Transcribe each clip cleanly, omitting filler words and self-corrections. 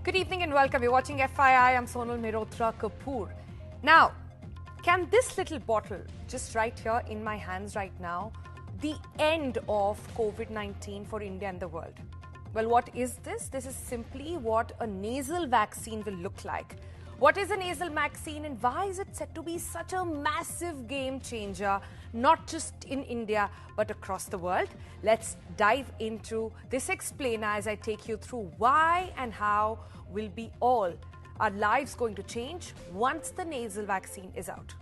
Good evening and welcome. You're watching FII. I'm Sonal Mehrotra Kapoor. Now, can this little bottle, just right here in my hands right now, the end of COVID-19 for India and the world? Well, what is this? This is simply what a nasal vaccine will look like. What is a nasal vaccine and why is it said to be such a massive game changer, not just in India, but across the world? Let's dive into this explainer as I take you through why and how will be all our lives going to change once the nasal vaccine is out.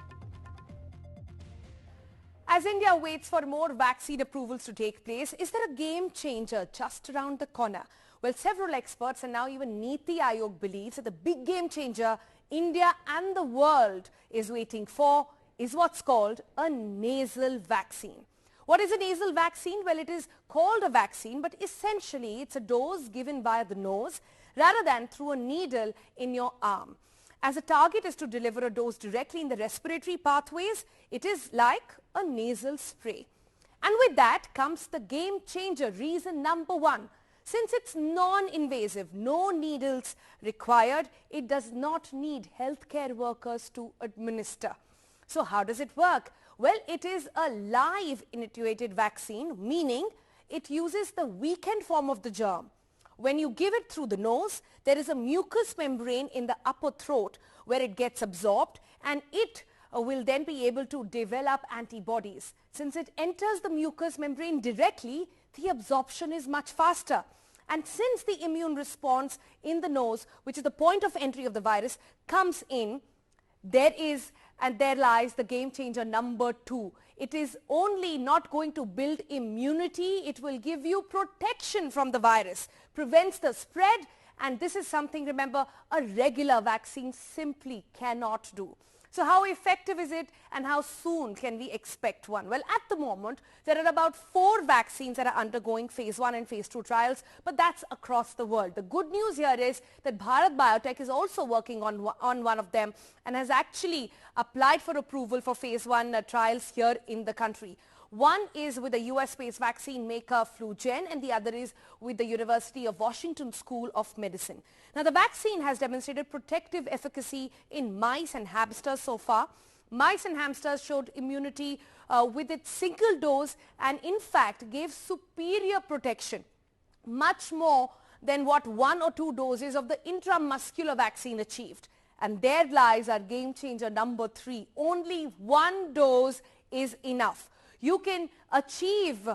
As India waits for more vaccine approvals to take place, is there a game changer just around the corner? Well, several experts and now even Niti Aayog believes that the big game changer India and the world is waiting for is what's called a nasal vaccine. What is a nasal vaccine? Well, it is called a vaccine, but essentially it's a dose given via the nose rather than through a needle in your arm. As the target is to deliver a dose directly in the respiratory pathways, it is like a nasal spray. And with that comes the game changer, reason number one. Since it's non-invasive, no needles required, it does not need healthcare workers to administer. So how does it work? Well, it is a live initiated vaccine, meaning it uses the weakened form of the germ. When you give it through the nose, there is a mucous membrane in the upper throat where it gets absorbed and it will then be able to develop antibodies. Since it enters the mucous membrane directly, the absorption is much faster. And since the immune response in the nose, which is the point of entry of the virus, comes in, there lies the game changer number two. It is only not going to build immunity, it will give you protection from the virus, prevents the spread, and this is something, remember, a regular vaccine simply cannot do. So how effective is it and how soon can we expect one? Well, at the moment, there are about 4 vaccines that are undergoing phase 1 and phase 2 trials, but that's across the world. The good news here is that Bharat Biotech is also working on one of them and has actually applied for approval for phase 1 trials here in the country. One is with the US-based vaccine maker Flugen and the other is with the University of Washington School of Medicine. Now, the vaccine has demonstrated protective efficacy in mice and hamsters so far. Mice and hamsters showed immunity with its single dose and in fact gave superior protection, much more than what 1 or 2 doses of the intramuscular vaccine achieved. And there lies our game changer number 3. Only 1 dose is enough. You can achieve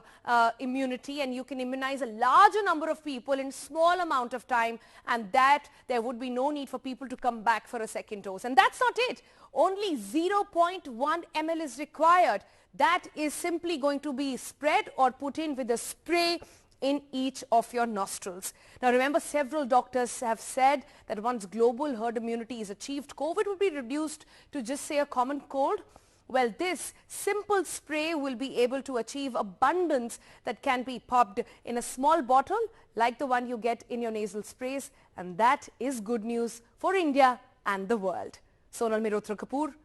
immunity and you can immunize a larger number of people in small amount of time, and that there would be no need for people to come back for a second dose. And that's not it. Only 0.1 ml is required. That is simply going to be spread or put in with a spray in each of your nostrils. Now remember, several doctors have said that once global herd immunity is achieved, COVID will be reduced to just say a common cold. Well, this simple spray will be able to achieve abundance that can be popped in a small bottle like the one you get in your nasal sprays, and that is good news for India and the world. Sonal Mehrotra Kapoor,